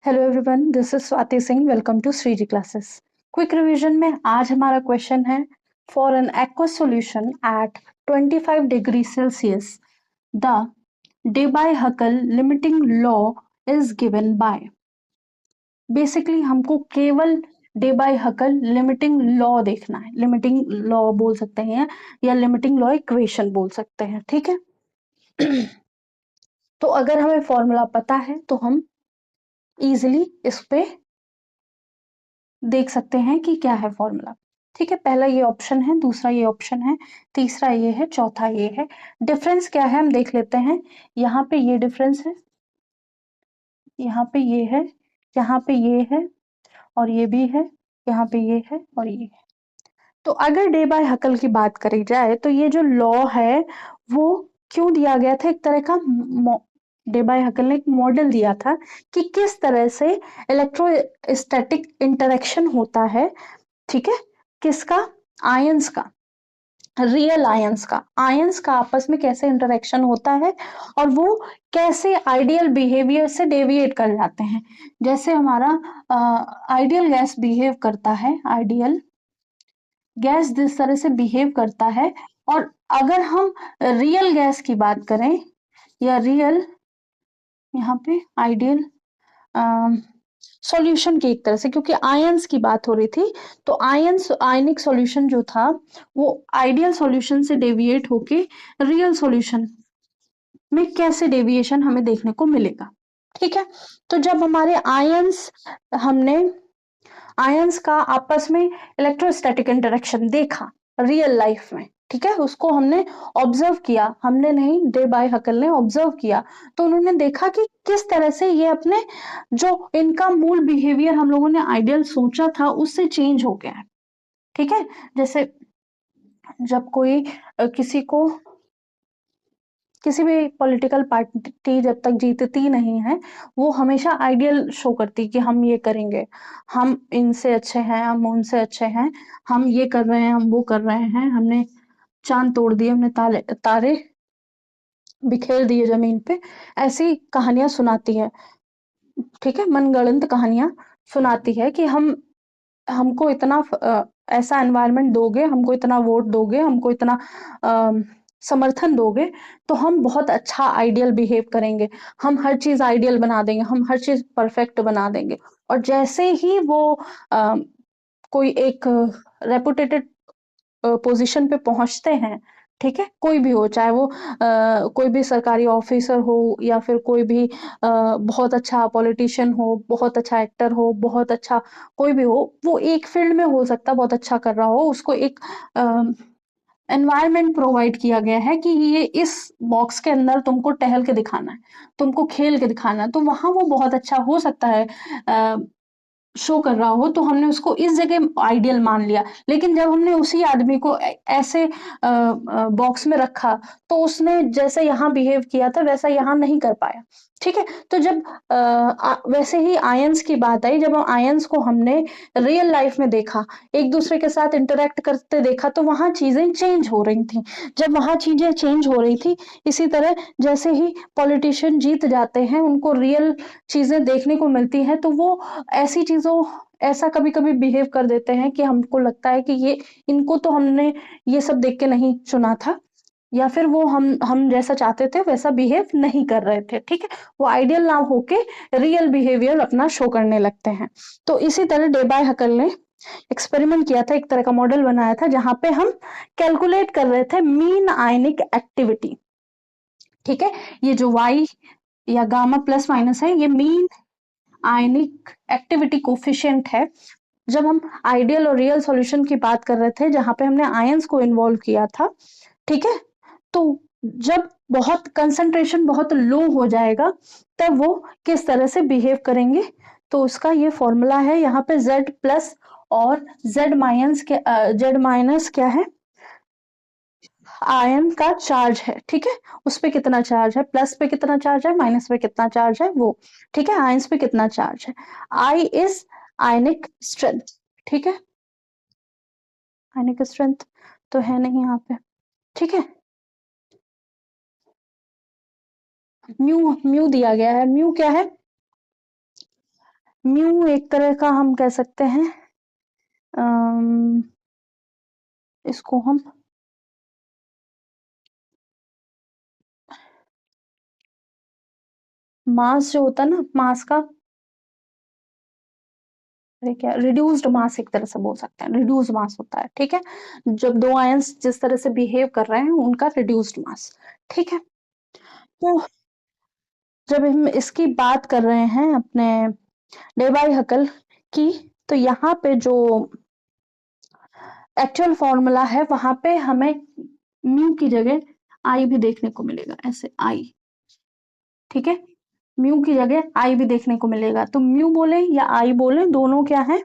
Hello everyone, this is Swati Singh. Welcome to Shriji classes. Quick revision में आज हमारा क्वेश्चन है, for an aqueous solution at 25 degree Celsius the Debye Huckel limiting law is given by. Basically हमको केवल डेबाय-हकल limiting law देखना है। Limiting law बोल सकते हैं या लिमिटिंग लॉ इक्वेशन बोल सकते हैं, ठीक है। तो अगर हमें फॉर्मूला पता है तो हम इजिली इस पे देख सकते हैं कि क्या है फॉर्मूला। ठीक है, पहला ये ऑप्शन है, दूसरा ये ऑप्शन है, तीसरा ये है, चौथा ये है। डिफरेंस क्या है हम देख लेते हैं। यहाँ पे ये डिफरेंस है, यहाँ पे ये है, यहाँ पे ये है और ये भी है, यहाँ पे ये है और ये है। तो अगर डे बाय हकल की बात करी जाए तो ये जो लॉ है वो क्यों दिया गया था, एक तरह का डे बाय हकल ने एक मॉडल दिया था कि किस तरह से इलेक्ट्रोस्टैटिक इंटरेक्शन होता है। ठीक है, किसका? आयंस का, रियल आयंस का आपस में कैसे इंटरेक्शन होता है और वो कैसे आइडियल बिहेवियर से डेविएट कर जाते हैं। जैसे हमारा आइडियल गैस बिहेव करता है, आइडियल गैस जिस तरह से बिहेव करता है, और अगर हम रियल गैस की बात करें या रियल, यहाँ पे आइडियल सॉल्यूशन की एक तरह से, क्योंकि आयंस की बात हो रही थी, तो आयनिक सॉल्यूशन जो था वो आइडियल सॉल्यूशन से डेविएट होके रियल सॉल्यूशन में कैसे डेविएशन हमें देखने को मिलेगा। ठीक है, तो जब हमारे हमने आयंस का आपस में इलेक्ट्रोस्टैटिक इंटरेक्शन देखा रियल लाइफ में, ठीक है, उसको हमने ऑब्जर्व किया, हमने नहीं, डे बाय हकल ने ऑब्जर्व किया, तो उन्होंने देखा कि किस तरह से ये अपने जो इनका मूल बिहेवियर हम लोगों ने आइडियल सोचा था उससे चेंज हो गया है। ठीक है, जैसे जब कोई किसी भी पॉलिटिकल पार्टी जब तक जीतती नहीं है, वो हमेशा आइडियल शो करती कि हम ये करेंगे, हम इनसे अच्छे हैं, हम उनसे अच्छे हैं, हम ये कर रहे हैं, हम वो कर रहे हैं, हमने चांद तोड़ दिए, हमने तारे बिखेर दिए जमीन पे, ऐसी कहानियां सुनाती है। ठीक है, मनगढ़ंत कहानियां सुनाती है कि हमको इतना ऐसा एनवायरनमेंट दोगे, हमको इतना वोट दोगे, हमको इतना समर्थन दोगे तो हम बहुत अच्छा आइडियल बिहेव करेंगे, हम हर चीज आइडियल बना देंगे, हम हर चीज परफेक्ट बना देंगे। और जैसे ही वो कोई एक रेपुटेटेड पोजीशन पे पहुंचते हैं, ठीक है, कोई भी हो, चाहे वो कोई भी सरकारी ऑफिसर हो या फिर कोई भी बहुत अच्छा पॉलिटिशियन हो, बहुत अच्छा एक्टर हो, बहुत अच्छा कोई भी हो, वो एक फील्ड में हो सकता है बहुत अच्छा कर रहा हो, उसको एक एनवायरनमेंट प्रोवाइड किया गया है कि ये इस बॉक्स के अंदर तुमको टहल के दिखाना है, तुमको खेल के दिखाना है, तो वहां वो बहुत अच्छा हो सकता है शो कर रहा हो, तो हमने उसको इस जगह आइडियल मान लिया। लेकिन जब हमने उसी आदमी को ऐसे बॉक्स में रखा तो उसने जैसे यहाँ बिहेव किया था वैसा यहाँ नहीं कर पाया। ठीक है, तो जब वैसे ही आयंस की बात आई, जब आयंस को हमने रियल लाइफ में देखा, एक दूसरे के साथ इंटरेक्ट करते देखा, तो वहां चीजें चेंज हो रही थी। जब वहां चीजें चेंज हो रही थी, इसी तरह जैसे ही पॉलिटिशियन जीत जाते हैं, उनको रियल चीजें देखने को मिलती हैं, तो वो ऐसी चीजों ऐसा कभी कभी बिहेव कर देते हैं कि हमको लगता है कि ये इनको तो हमने ये सब देख के नहीं चुना था, या फिर वो हम जैसा चाहते थे वैसा बिहेव नहीं कर रहे थे। ठीक है, वो आइडियल ना होके रियल बिहेवियर अपना शो करने लगते हैं। तो इसी तरह डे बाय हकल ने एक्सपेरिमेंट किया था, एक तरह का मॉडल बनाया था जहां पे हम कैलकुलेट कर रहे थे मीन आयनिक एक्टिविटी। ठीक है, ये जो वाई या गामा प्लस माइनस है, ये मीन आयनिक एक्टिविटी कोफिशिएंट है। जब हम आइडियल और रियल सॉल्यूशन की बात कर रहे थे जहां पे हमने आयंस को इन्वॉल्व किया था, ठीक है, तो जब बहुत कंसंट्रेशन बहुत लो हो जाएगा तब वो किस तरह से बिहेव करेंगे, तो उसका ये फॉर्मूला है। यहाँ पे Z प्लस और Z माइनस क्या है? आयन का चार्ज है। ठीक है, उस पे कितना चार्ज है, प्लस पे कितना चार्ज है, माइनस पे कितना चार्ज है वो। ठीक है, आयंस पे कितना चार्ज है। I is ionic strength. ठीक है, आयनिक स्ट्रेंथ तो है नहीं यहाँ पे। ठीक है, म्यू म्यू दिया गया है। म्यू क्या है? म्यू एक तरह का हम कह सकते हैं, इसको हम मास जो होता है ना, मास का, अरे क्या, रिड्यूस्ड मास एक तरह से बोल सकते हैं, रिड्यूस्ड मास होता है, ठीक है, जब दो आयंस जिस तरह से बिहेव कर रहे हैं उनका रिड्यूस्ड मास, ठीक है। तो जब हम इसकी बात कर रहे हैं अपने डेबाई-हकल की, तो यहाँ पे जो एक्चुअल फॉर्मूला है वहां पे हमें म्यू की जगह आई भी देखने को मिलेगा, ऐसे आई, ठीक है, म्यू की जगह आई भी देखने को मिलेगा, तो म्यू बोले या आई बोले दोनों क्या है,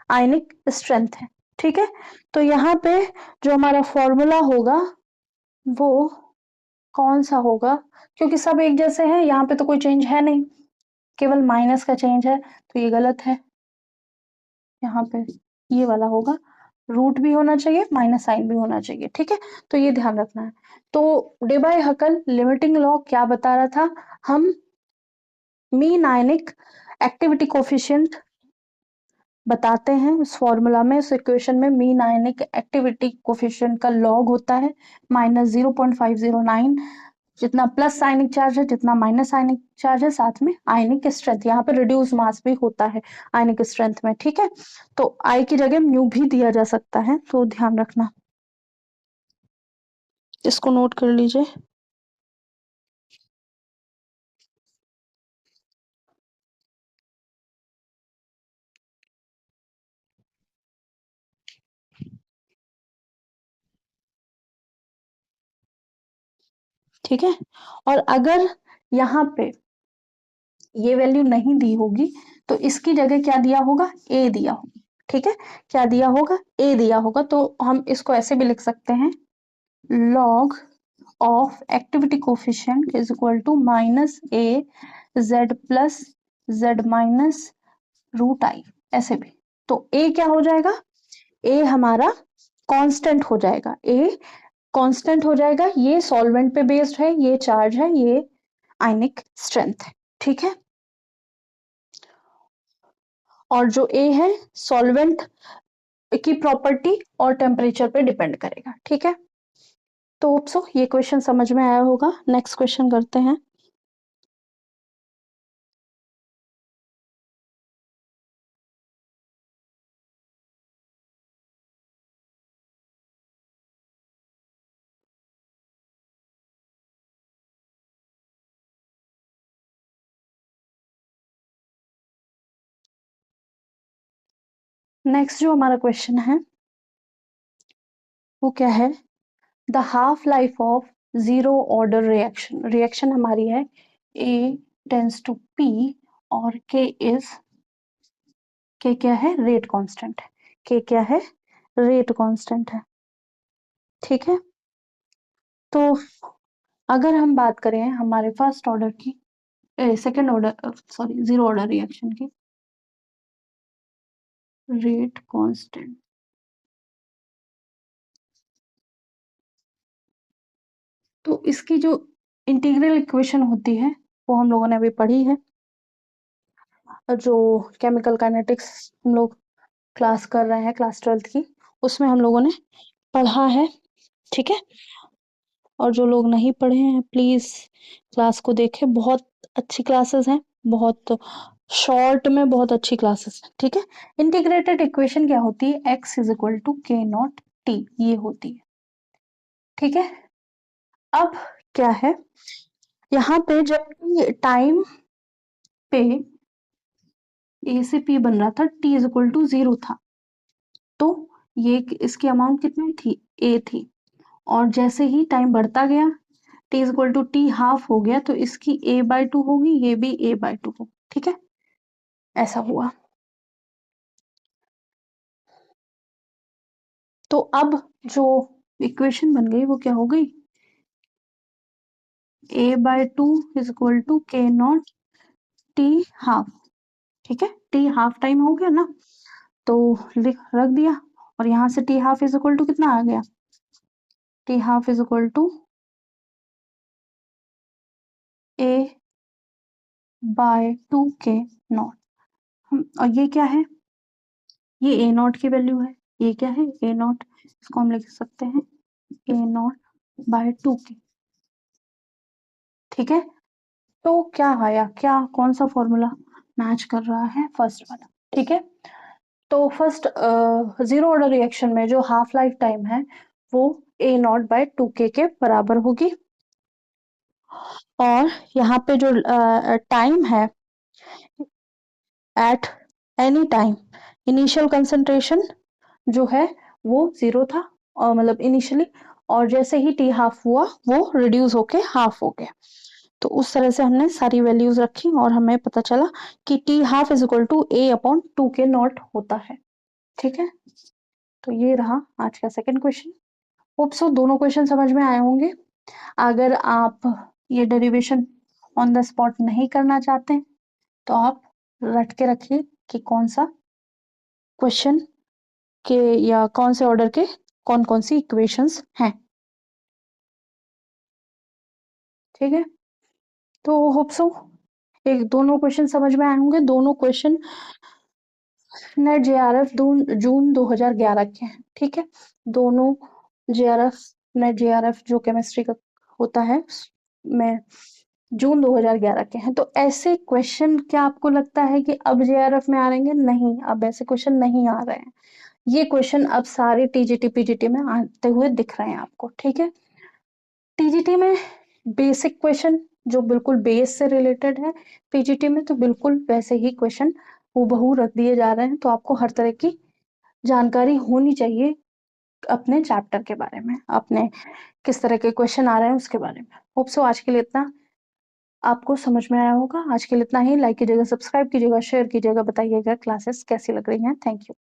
आयनिक स्ट्रेंथ है, ठीक है। तो यहाँ पे जो हमारा फॉर्मूला होगा वो कौन सा होगा, क्योंकि सब एक जैसे हैं, यहाँ पे तो कोई चेंज है नहीं, केवल माइनस का चेंज है, तो ये गलत है, यहाँ पे ये वाला होगा, रूट भी होना चाहिए, माइनस साइन भी होना चाहिए, ठीक है, तो ये ध्यान रखना है। तो डेबाय-हकल लिमिटिंग लॉ क्या बता रहा था, हम मीन आयनिक एक्टिविटी कोफिशिएंट बताते हैं इस फॉर्मूला में, इस इक्वेशन में मीन आयनिक एक्टिविटी कोफिशिएंट का लॉग होता है -0.509, जितना प्लस आयनिक चार्ज है जितना माइनस आयनिक चार्ज है, साथ में आयनिक स्ट्रेंथ, यहाँ पे रिड्यूस मास भी होता है आयनिक स्ट्रेंथ में, ठीक है। तो आई की जगह म्यू भी दिया जा सकता है, तो ध्यान रखना, इसको नोट कर लीजिए। ठीक है, और अगर यहाँ पे ये वैल्यू नहीं दी होगी तो इसकी जगह क्या दिया होगा, ए दिया होगा, ठीक है, क्या दिया होगा, ए दिया होगा, तो हम इसको ऐसे भी लिख सकते हैं, log of activity coefficient is equal to minus a z plus z minus root I, ऐसे भी। तो a क्या हो जाएगा, a हमारा कांस्टेंट हो जाएगा, a कांस्टेंट हो जाएगा, ये सॉल्वेंट पे बेस्ड है, ये चार्ज है, ये आयनिक स्ट्रेंथ है, ठीक है। और जो ए है सॉल्वेंट की प्रॉपर्टी और टेम्परेचर पे डिपेंड करेगा, ठीक है। तो होप सो ये क्वेश्चन समझ में आया होगा, नेक्स्ट क्वेश्चन करते हैं। नेक्स्ट जो हमारा क्वेश्चन है वो क्या है, the half life of zero order reaction, reaction हमारी है ए टेंस टू पी और के क्या है, रेट कांस्टेंट है, के क्या है, रेट कांस्टेंट है, ठीक है। तो अगर हम बात करें हमारे फर्स्ट ऑर्डर की, second order, sorry zero order reaction की, रेट कांस्टेंट, तो इसकी जो इंटीग्रल इक्वेशन होती है वो हम लोगों ने अभी पढ़ी है, जो केमिकल काइनेटिक्स हम लोग क्लास कर रहे हैं, क्लास 12th की, उसमें हम लोगों ने पढ़ा है, ठीक है। और जो लोग नहीं पढ़े हैं प्लीज क्लास को देखें, बहुत अच्छी क्लासेस हैं, बहुत शॉर्ट में बहुत अच्छी क्लासेस हैं, ठीक है। इंटीग्रेटेड इक्वेशन क्या होती है, x इज इक्वल टू के नॉट टी, ये होती है, ठीक है। अब क्या है, यहाँ पे जब टाइम पे ए से पी बन रहा था, टी इज इक्वल टू 0 था, तो ये इसकी अमाउंट कितनी थी, ए थी, और जैसे ही टाइम बढ़ता गया, T is equal to T half हो गया, तो इसकी ए बाय 2 होगी, ये भी ए बाय 2 होगी, ठीक है, ऐसा हुआ। तो अब जो इक्वेशन बन गई वो क्या हो गई, ए बाय 2 इज इक्वल टू के नॉट टी हाफ, ठीक है, टी हाफ टाइम हो गया ना, तो लिख रख दिया, और यहाँ से T half is equal to कितना आ गया, T half is equal to A by 2 के नॉट, और ये क्या है? ये ए नॉट की वैल्यू है। ये क्या है? ए नॉट। इसको हम लिख सकते हैं ए नॉट बाय 2k। ठीक है, तो क्या आया, क्या कौन सा फॉर्मूला मैच कर रहा है? फर्स्ट वाला। ठीक है, तो फर्स्ट जीरो ऑर्डर रिएक्शन में जो हाफ लाइफ टाइम है वो ए नॉट बाय 2k के बराबर होगी। और यहाँ पे जो टाइम है at any time, initial concentration जो है वो 0 था, और मतलब इनिशियली, और जैसे ही टी हाफ हुआ वो रिड्यूस होके हाफ हो गया। तो उस तरह से हमने सारी वैल्यूज रखी और हमें पता चला कि T half is equal to A upon 2k naught होता है। ठीक है, तो ये रहा आज का सेकंड क्वेश्चन। होप सो दोनों क्वेश्चन समझ में आए होंगे। अगर आप ये डेरिवेशन ऑन द स्पॉट नहीं करना चाहते तो आप रट के रखिए कि कौन सा क्वेश्चन के या कौन से ऑर्डर के कौन कौन सी इक्वेशंस हैं। ठीक है, तो होप सो एक दोनों क्वेश्चन समझ में आए होंगे। दोनों क्वेश्चन नेट जेआरएफ जून 2011 के हैं। ठीक है, दोनों जेआरएफ नेट जेआरएफ जो केमिस्ट्री का होता है में जून 2011 के हैं। तो ऐसे क्वेश्चन क्या आपको लगता है कि अब जेआरएफ में आ रहे हैं? नहीं, अब ऐसे क्वेश्चन नहीं आ रहे हैं। ये क्वेश्चन अब सारे टीजीटी पीजीटी में आते हुए दिख रहे हैं आपको। ठीक है, टीजीटी में बेसिक क्वेश्चन जो बिल्कुल बेस से रिलेटेड है, पीजीटी में तो बिल्कुल वैसे ही क्वेश्चन हूबहू रख दिए जा रहे हैं। तो आपको हर तरह की जानकारी होनी चाहिए अपने चैप्टर के बारे में, अपने किस तरह के क्वेश्चन आ रहे हैं उसके बारे में। होप सो आज के लिए इतना आपको समझ में आया होगा। आज के लिए इतना ही। लाइक कीजिएगा, सब्सक्राइब कीजिएगा, शेयर कीजिएगा, बताइएगा क्लासेस कैसी लग रही हैं। Thank you.